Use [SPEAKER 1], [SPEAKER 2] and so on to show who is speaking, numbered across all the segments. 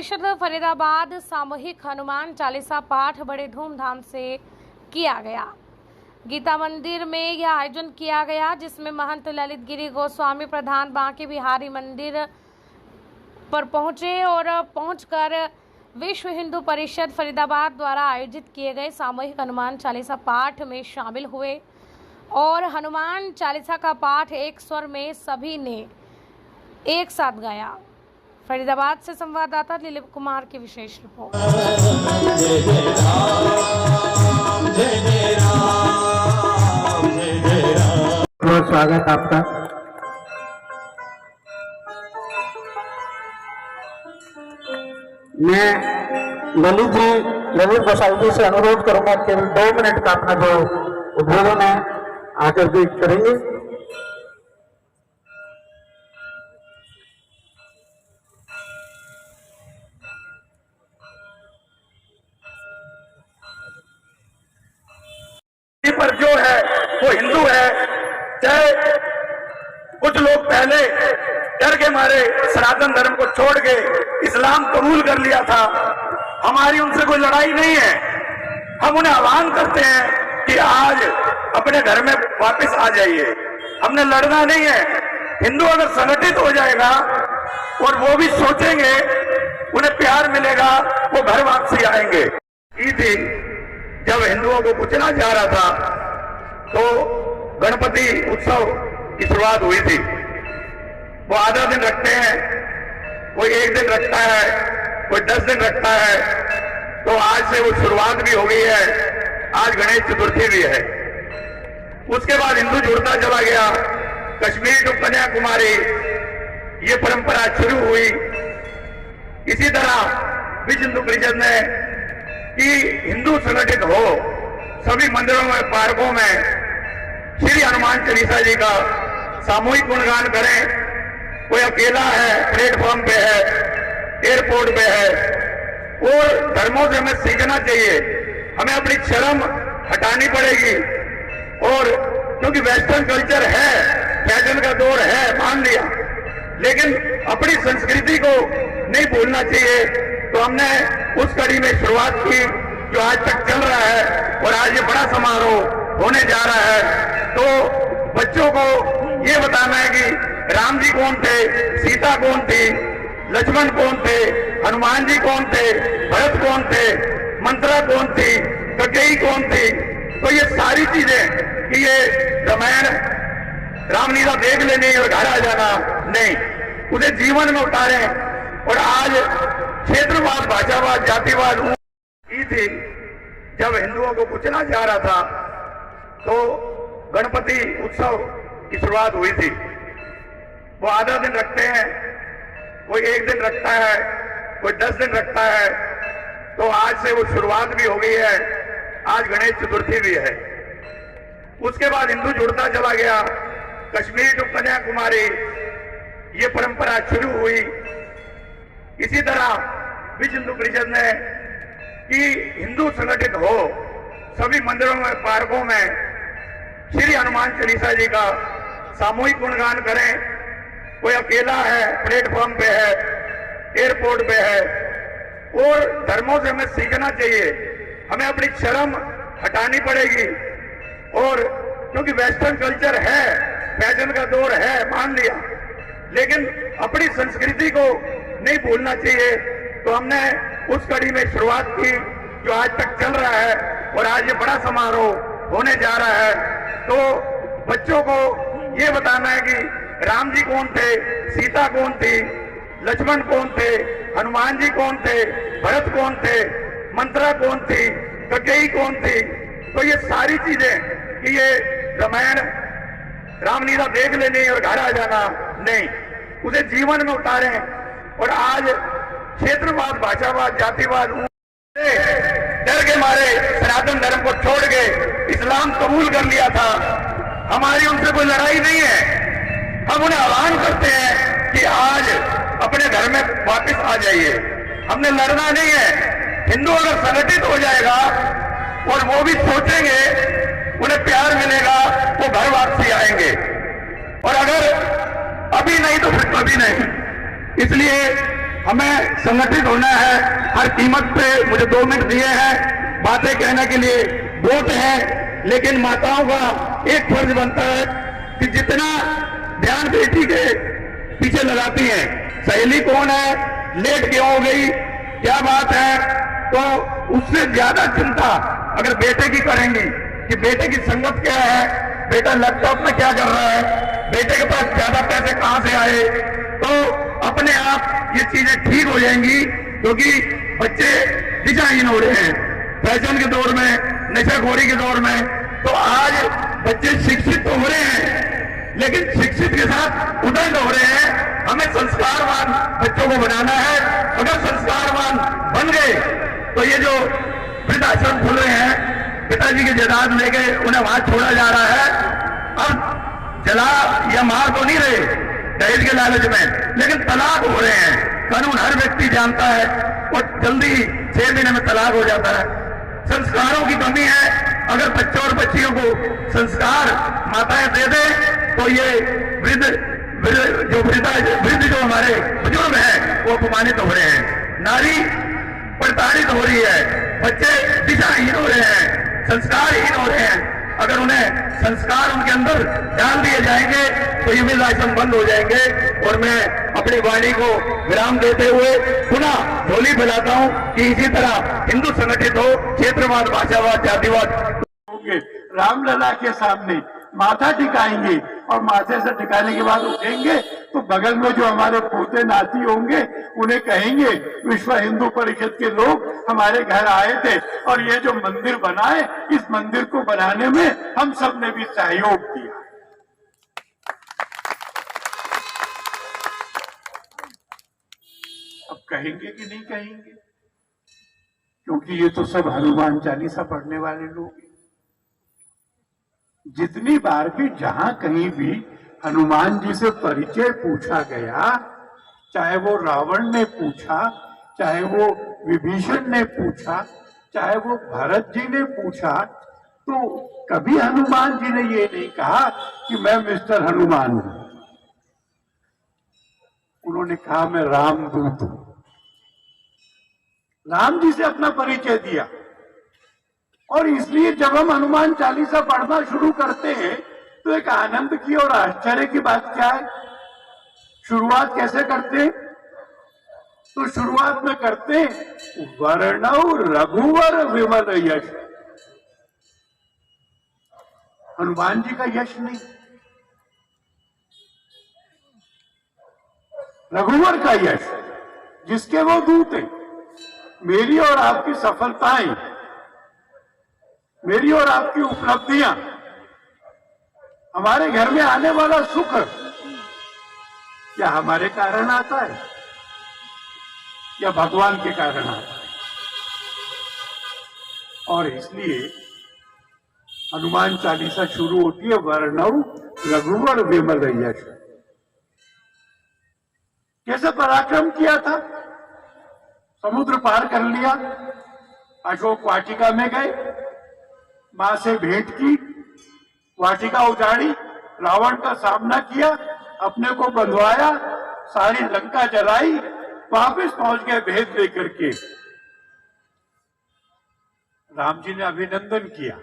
[SPEAKER 1] परिषद फरीदाबाद सामूहिक हनुमान चालीसा पाठ बड़े धूमधाम से किया गया। गीता मंदिर में यह आयोजन किया गया, जिसमें महंत ललित गिरी गोस्वामी प्रधान बांके बिहारी मंदिर पर पहुंचे और पहुंचकर विश्व हिंदू परिषद फरीदाबाद द्वारा आयोजित किए गए सामूहिक हनुमान चालीसा पाठ में शामिल हुए और हनुमान चालीसा का पाठ एक स्वर में सभी ने एक साथ गाया। फरीदाबाद से संवाददाता दिलीप कुमार की विशेष रिपोर्ट।
[SPEAKER 2] बहुत स्वागत आपका। मैं ललित गोसाई जी से अनुरोध करूंगा केवल 2 मिनट का अपना जो उद्बोधन है आकर भी करेंगे।
[SPEAKER 3] पर जो है वो हिंदू है, चाहे कुछ लोग पहले डर के मारे सनातन धर्म को छोड़ के इस्लाम कबूल कर लिया था। हमारी उनसे कोई लड़ाई नहीं है। हम उन्हें आह्वान करते हैं कि आज अपने घर में वापस आ जाइए। हमने लड़ना नहीं है। हिंदू अगर संगठित हो जाएगा और वो भी सोचेंगे, उन्हें प्यार मिलेगा, वो घर वापसी आएंगे। ईद जब हिंदुओं को पूछना जा रहा था तो गणपति उत्सव की शुरुआत हुई थी। वो आधा दिन रखते हैं, कोई 1 दिन रखता है, कोई 10 दिन रखता है। तो आज से वो शुरुआत भी हो गई है। आज गणेश चतुर्थी भी है। उसके बाद हिंदू जुड़ता चला गया। कश्मीर टू कन्याकुमारी ये परंपरा शुरू हुई। इसी तरह विश्व हिंदू परिषद ने कि हिंदू संगठित हो, सभी मंदिरों में, पार्कों में श्री हनुमान चालीसा जी का सामूहिक गुणगान करें। कोई अकेला है, प्लेटफॉर्म पे है, एयरपोर्ट पे है, और धर्मों से हमें सीखना चाहिए। हमें अपनी शर्म हटानी पड़ेगी। और क्योंकि वेस्टर्न कल्चर है, फैशन का दौर है, मान लिया, लेकिन अपनी संस्कृति को नहीं भूलना चाहिए। तो हमने उस कड़ी में शुरुआत की जो आज तक चल रहा है, और आज ये बड़ा समारोह होने जा रहा है। तो बच्चों को ये बताना है कि राम जी कौन थे, सीता कौन थी, लक्ष्मण कौन थे, हनुमान जी कौन थे, भरत कौन थे, मंत्रा कौन थी, कैकेयी कौन थी। तो ये सारी चीजें कि ये रामायण रामलीला देख लेनी और घर आ जाना नहीं, उसे जीवन में उतारें। और आज क्षेत्रवाद, भाषावाद, जातिवाद थी। जब हिंदुओं को पूछना जा रहा था तो गणपति उत्सव की शुरुआत हुई थी। वो आधा दिन रखते हैं, कोई 1 दिन रखता है, कोई 10 दिन रखता है। तो आज से वो शुरुआत भी हो गई है। आज गणेश चतुर्थी भी है। उसके बाद हिंदू जुड़ता चला गया। कश्मीर टू कन्याकुमारी ये परंपरा शुरू हुई। इसी तरह विश्व हिंदू परिषद ने कि हिंदू संगठित हो, सभी मंदिरों में, पार्कों में श्री हनुमान चालीसा जी का सामूहिक गुणगान करें। कोई अकेला है, प्लेटफॉर्म पे है, एयरपोर्ट पे है, और धर्मों से हमें सीखना चाहिए। हमें अपनी शर्म हटानी पड़ेगी। और क्योंकि वेस्टर्न कल्चर है, फैशन का दौर है, मान लिया, लेकिन अपनी संस्कृति को नहीं भूलना चाहिए। तो हमने उस कड़ी में शुरुआत की जो आज तक चल रहा है, और आज ये बड़ा समारोह होने जा रहा है। तो बच्चों को ये बताना है कि राम जी कौन थे, सीता कौन थी, लक्ष्मण कौन थे, हनुमान जी कौन थे, भरत कौन थे, मंत्रा कौन थी, कैकेयी कौन थी। तो ये सारी चीजें कि ये रामायण रामलीला देख लेनी और घर आ जाना नहीं, उसे जीवन में उतारें। और आज क्षेत्रवाद, भाषावाद, जातिवाद डर के मारे सनातन धर्म को छोड़ के इस्लाम कबूल कर लिया था। हमारी उनसे कोई लड़ाई नहीं है। हम उन्हें आह्वान करते हैं कि आज अपने घर में वापस आ जाइए। हमने लड़ना नहीं है। हिंदू अगर संगठित हो जाएगा और वो भी सोचेंगे, उन्हें प्यार मिलेगा, वो घर वापसी आएंगे। और अगर अभी नहीं तो फिर कभी नहीं। इसलिए हमें संगठित होना है हर कीमत पे। मुझे 2 मिनट दिए हैं बातें कहने के लिए, वोट है, लेकिन माताओं का एक फर्ज बनता है कि जितना ध्यान बेटी के पीछे लगाती हैं, सहेली कौन है, लेट क्यों हो गई, क्या बात है, तो उससे ज्यादा चिंता अगर बेटे की करेंगी कि बेटे की संगत क्या है, बेटा लैपटॉप में क्या कर रहा है, बेटे के पास ज्यादा पैसे कहां से आए, तो अपने आप ये चीजें ठीक हो जाएंगी। क्योंकि बच्चे दिशाहीन हो रहे हैं फैशन के दौर में, नशाखोरी के दौर में। तो आज बच्चे शिक्षित तो हो रहे हैं, लेकिन शिक्षित के साथ उदंड हो रहे हैं। हमें संस्कारवान बच्चों को बनाना है। अगर संस्कारवान बन गए तो ये जो वृद्धाश्रम खुल रहे हैं, पिताजी की जायदाद लेके उन्हें वहां छोड़ा जा रहा है, अब जला या मार तो नहीं रहे दहेज के लालच में, लेकिन तलाक हो रहे हैं। कानून हर व्यक्ति जानता है और जल्दी 6 महीने में तलाक हो जाता है। संस्कारों की कमी है। अगर बच्चों और बच्चियों को संस्कार माताएं दे दें तो ये वृद्ध जो हमारे बुजुर्ग हैं वो अपमानित हो रहे हैं, नारी प्रताड़ित हो रही है, बच्चे दिशाहीन हो रहे हैं, संस्कारहीन हो रहे हैं। अगर उन्हें संस्कार उनके अंदर डाल दिए जाएंगे तो ये वृद्धाश्रम बंद हो जाएंगे। और मैं अपनी वाणी को विराम देते हुए पुनः झोली फैलाता हूं कि इसी तरह हिंदू संगठित हो, क्षेत्रवाद, भाषावाद, जातिवाद
[SPEAKER 4] होंगे। रामलला के सामने माथा टिकाएंगे और माथे से टिकाने के बाद उठेंगे तो बगल में जो हमारे पोते नाती होंगे उन्हें कहेंगे विश्व हिंदू परिषद के लोग हमारे घर आए थे और ये जो मंदिर बना है इस मंदिर को बनाने में हम सब ने भी सहयोग दिया। अब कहेंगे कि नहीं कहेंगे, क्योंकि ये तो सब हनुमान चालीसा पढ़ने वाले लोग हैं। जितनी बार भी जहां कहीं भी हनुमान जी से परिचय पूछा गया, चाहे वो रावण ने पूछा, चाहे वो विभीषण ने पूछा, चाहे वो भरत जी ने पूछा, तो कभी हनुमान जी ने ये नहीं कहा कि मैं मिस्टर हनुमान हूं। उन्होंने कहा मैं रामदूत हूं। राम जी से अपना परिचय दिया। और इसलिए जब हम हनुमान चालीसा पढ़ना शुरू करते हैं तो एक आनंद की और आश्चर्य की बात क्या है। शुरुआत कैसे करते हैं? तो शुरुआत में करते हैं वर्णव रघुवर विमल यश। हनुमान जी का यश नहीं, रघुवर का यश, जिसके वो दूत हैं। मेरी और आपकी सफलताएं, मेरी और आपकी उपलब्धियां, हमारे घर में आने वाला सुख क्या हमारे कारण आता है या भगवान के कारण आता है? और इसलिए हनुमान चालीसा शुरू होती है वर्णव रघुवर विमल यश। कैसे पराक्रम किया था? समुद्र पार कर लिया, अशोक वाटिका में गए, मां से भेंट की, वाटिका उजाड़ी, रावण का सामना किया, अपने को बंधवाया, सारी लंका जलाई, वापस पहुंच गए भेद लेकर के। राम जी ने अभिनंदन किया।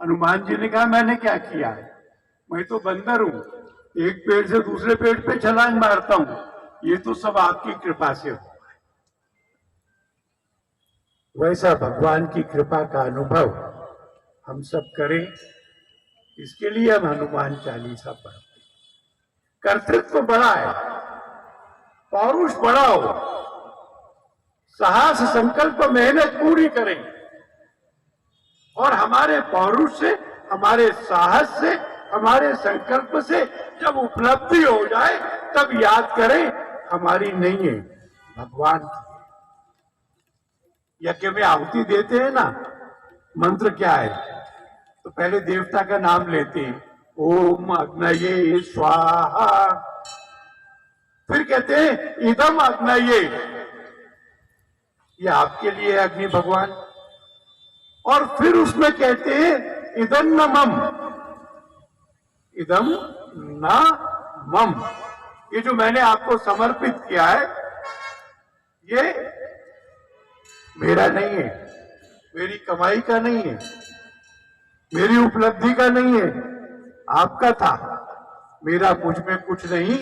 [SPEAKER 4] हनुमान जी ने कहा मैंने क्या किया है, मैं तो बंदर हूं, एक पेड़ से दूसरे पेड़ पे छलांग मारता हूं, ये तो सब आपकी कृपा से हुआ है। वैसा भगवान की कृपा का अनुभव हम सब करें, इसके लिए हम हनुमान चालीसा पढ़ते। कर्तृत्व बड़ा है, पौरुष बड़ा हो, साहस, संकल्प, मेहनत पूरी करें और हमारे पौरुष से, हमारे साहस से, हमारे संकल्प से जब उपलब्धि हो जाए तब याद करें हमारी नहीं है, भगवान की। यज्ञ में आहुति देते हैं ना, मंत्र क्या है? तो पहले देवता का नाम लेते हैं, ओम अग्नये स्वाहा, फिर कहते हैं इदम अग्नये, ये आपके लिए अग्नि भगवान, और फिर उसमें कहते हैं इदम न मम, इदम न मम, ये जो मैंने आपको समर्पित किया है, ये मेरा नहीं है, मेरी कमाई का नहीं है, मेरी उपलब्धि का नहीं है, आपका था। मेरा मुझ में कुछ नहीं,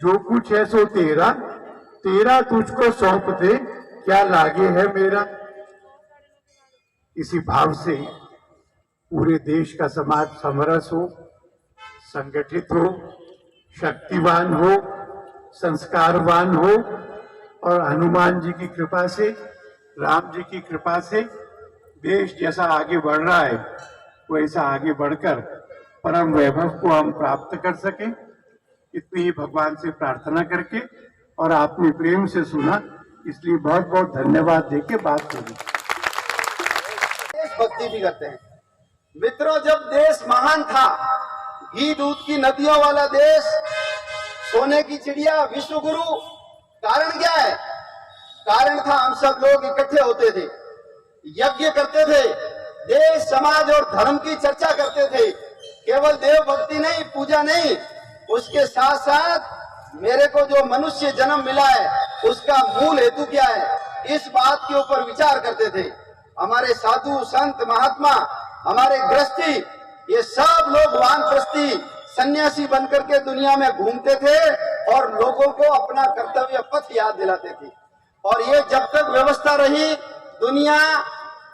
[SPEAKER 4] जो कुछ है सो तेरा, तेरा तुझको सौंप दे, क्या लागे है मेरा। इसी भाव से पूरे देश का समाज समरस हो, संगठित हो, शक्तिवान हो, संस्कारवान हो, और हनुमान जी की कृपा से, राम जी की कृपा से देश जैसा आगे बढ़ रहा है, वैसा आगे बढ़कर परम वैभव को हम प्राप्त कर सके, इतनी ही भगवान से प्रार्थना करके, और आपने प्रेम से सुना, इसलिए बहुत बहुत धन्यवाद देके बात करूं।
[SPEAKER 5] देशभक्ति भी करते हैं। मित्रों, जब देश महान था, घी दूध की नदियों वाला देश, सोने की चिड़िया, विश्व गुरु, कारण क्या है? कारण था हम सब लोग इकट्ठे होते थे, यज्ञ करते थे, देश समाज और धर्म की चर्चा करते थे। केवल देव भक्ति नहीं, पूजा नहीं, उसके साथ साथ मेरे को जो मनुष्य जन्म मिला है उसका मूल हेतु क्या है, इस बात के ऊपर विचार करते थे। हमारे साधु संत महात्मा, हमारे गृहस्थी, ये सब लोग वानप्रस्थी सन्यासी बनकर के दुनिया में घूमते थे और लोगों को अपना कर्तव्य पथ याद दिलाते थे। और ये जब तक व्यवस्था रही, दुनिया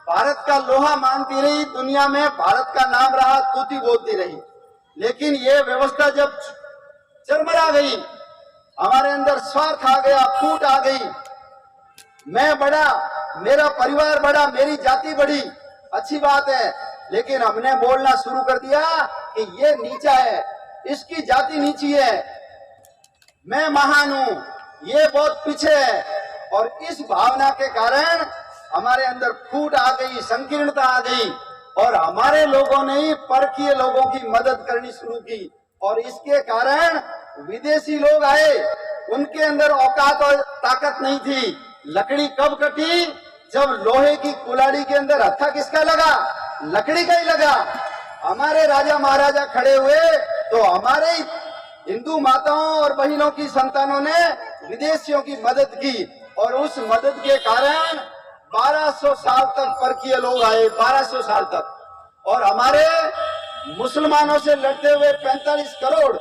[SPEAKER 5] भारत का लोहा मानती रही, दुनिया में भारत का नाम रहा, तूती बोलती रही। लेकिन ये व्यवस्था जब चरमरा गई, हमारे अंदर स्वार्थ आ गया, फूट आ गई, मैं बड़ा, मेरा परिवार बड़ा, मेरी जाति बड़ी, अच्छी बात है, लेकिन हमने बोलना शुरू कर दिया कि ये नीचा है, इसकी जाति नीची है, मैं महान हूं, ये बहुत पीछे है। और इस भावना के कारण हमारे अंदर फूट आ गई, संकीर्णता आ गई, और हमारे लोगों ने ही परकीय लोगों की मदद करनी शुरू की। और इसके कारण विदेशी लोग आए, उनके अंदर औकात और ताकत नहीं थी। लकड़ी कब कटी? जब लोहे की कुल्हाड़ी के अंदर हत्था किसका लगा? लकड़ी का ही लगा। हमारे राजा महाराजा खड़े हुए तो हमारे हिंदू माताओं और बहनों की संतानों ने विदेशियों की मदद की, और उस मदद के कारण 1200 साल तक परकीय लोग आए, 1200 साल तक। और हमारे मुसलमानों से लड़ते हुए 45 करोड़,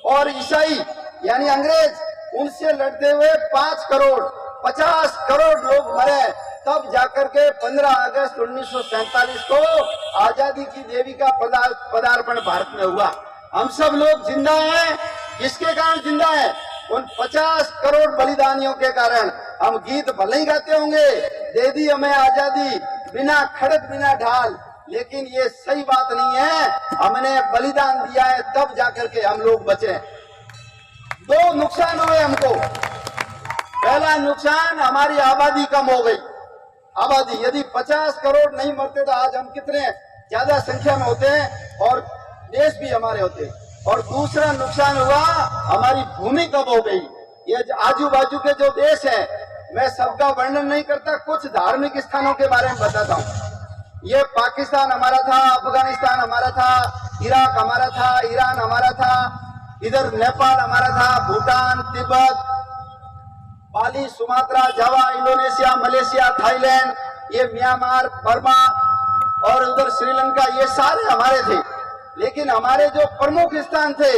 [SPEAKER 5] और ईसाई यानी अंग्रेज, उनसे लड़ते हुए 5 करोड़, 50 करोड़ लोग मरे। तब जाकर के 15 अगस्त 1947 को आजादी की देवी का पदार्पण भारत में हुआ। हम सब लोग जिंदा हैं, किसके कारण जिंदा हैं? उन 50 करोड़ बलिदानियों के कारण। हम गीत भले ही गाते होंगे, दे दी हमें आजादी, बिना खड़क बिना ढाल, लेकिन ये सही बात नहीं है। हमने बलिदान दिया है, तब जाकर के हम लोग बचे। 2 नुकसान हुए हमको। पहला नुकसान, हमारी आबादी कम हो गई। आबादी, यदि 50 करोड़ नहीं मरते तो आज हम कितने ज्यादा संख्या में होते हैं और देश भी हमारे होते। और दूसरा नुकसान हुआ, हमारी भूमि कम हो गई। ये आजू बाजू के जो देश है, मैं सबका वर्णन नहीं करता, कुछ धार्मिक स्थानों के बारे में बताता हूँ। ये पाकिस्तान हमारा था, अफगानिस्तान हमारा था, इराक हमारा था, ईरान हमारा था, इधर नेपाल हमारा था, भूटान, तिब्बत, बाली, सुमात्रा, जावा, इंडोनेशिया, मलेशिया, थाईलैंड, ये म्यांमार, बर्मा और उधर श्रीलंका, ये सारे हमारे थे। लेकिन हमारे जो प्रमुख स्थान थे,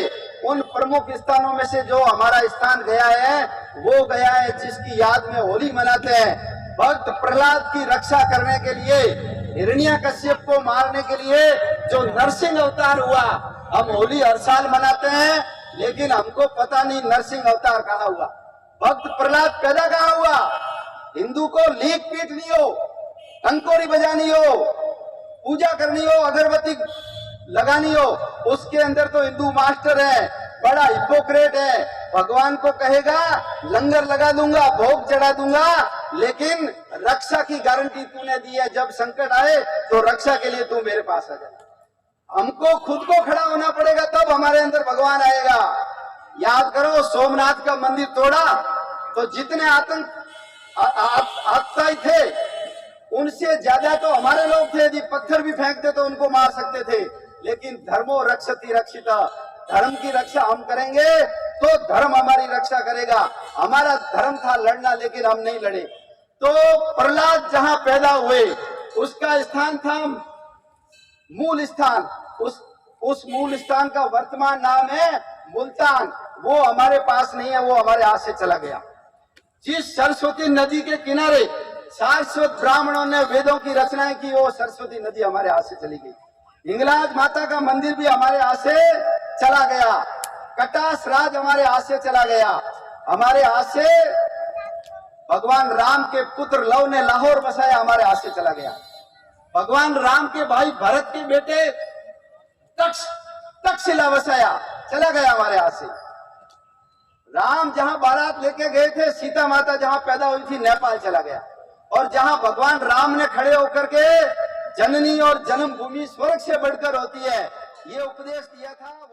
[SPEAKER 5] उन प्रमुख स्थानों में से जो हमारा स्थान गया है, वो गया है जिसकी याद में होली मनाते हैं। भक्त प्रहलाद की रक्षा करने के लिए, हिरण्यकश्यप को मारने के लिए जो नरसिंह अवतार हुआ, हम होली हर साल मनाते हैं, लेकिन हमको पता नहीं नरसिंह अवतार कहाँ हुआ, भक्त प्रहलाद पैदा कहाँ हुआ। हिंदू को लीक पीटनी हो, टंकोरी बजानी हो, पूजा करनी हो, अगरबत्ती लगानी हो, उसके अंदर तो हिंदू मास्टर है, बड़ा हिपोक्रेट है। भगवान को कहेगा लंगर लगा दूंगा, भोग चढ़ा दूंगा, लेकिन रक्षा की गारंटी तूने दी है, जब संकट आए तो रक्षा के लिए तू मेरे पास आ जाए। हमको खुद को खड़ा होना पड़ेगा, तब हमारे अंदर भगवान आएगा। याद करो, सोमनाथ का मंदिर तोड़ा तो जितने आतताई थे, उनसे ज्यादा तो हमारे लोग थे। यदि पत्थर भी फेंकते तो उनको मार सकते थे। लेकिन धर्मो रक्षति रक्षिता, धर्म की रक्षा हम करेंगे तो धर्म हमारी रक्षा करेगा। हमारा धर्म था लड़ना, लेकिन हम नहीं लड़े। तो प्रहलाद जहां पैदा हुए उसका स्थान था मूल स्थान, उस मूल स्थान का वर्तमान नाम है मुल्तान। वो हमारे पास नहीं है, वो हमारे हाथ से चला गया। जिस सरस्वती नदी के किनारे सारस्वत ब्राह्मणों ने वेदों की रचनाएं की, वो सरस्वती नदी हमारे हाथ से चली गई। हिंगलाज माता का मंदिर भी हमारे हाथ से चला गया। कटास राज हमारे हाथ से चला गया। हमारे हाथ से भगवान राम के पुत्र लव ने लाहौर बसाया, हमारे हाथ से चला गया। भगवान राम के भाई भरत के बेटे तक्षशिला बसाया, चला गया हमारे हाथ से। राम जहां बारात लेके गए थे, सीता माता जहां पैदा हुई थी, नेपाल चला गया। और जहां भगवान राम ने खड़े होकर के जननी और जन्मभूमि स्वर्ग से बढ़कर होती है, ये उपदेश दिया था वो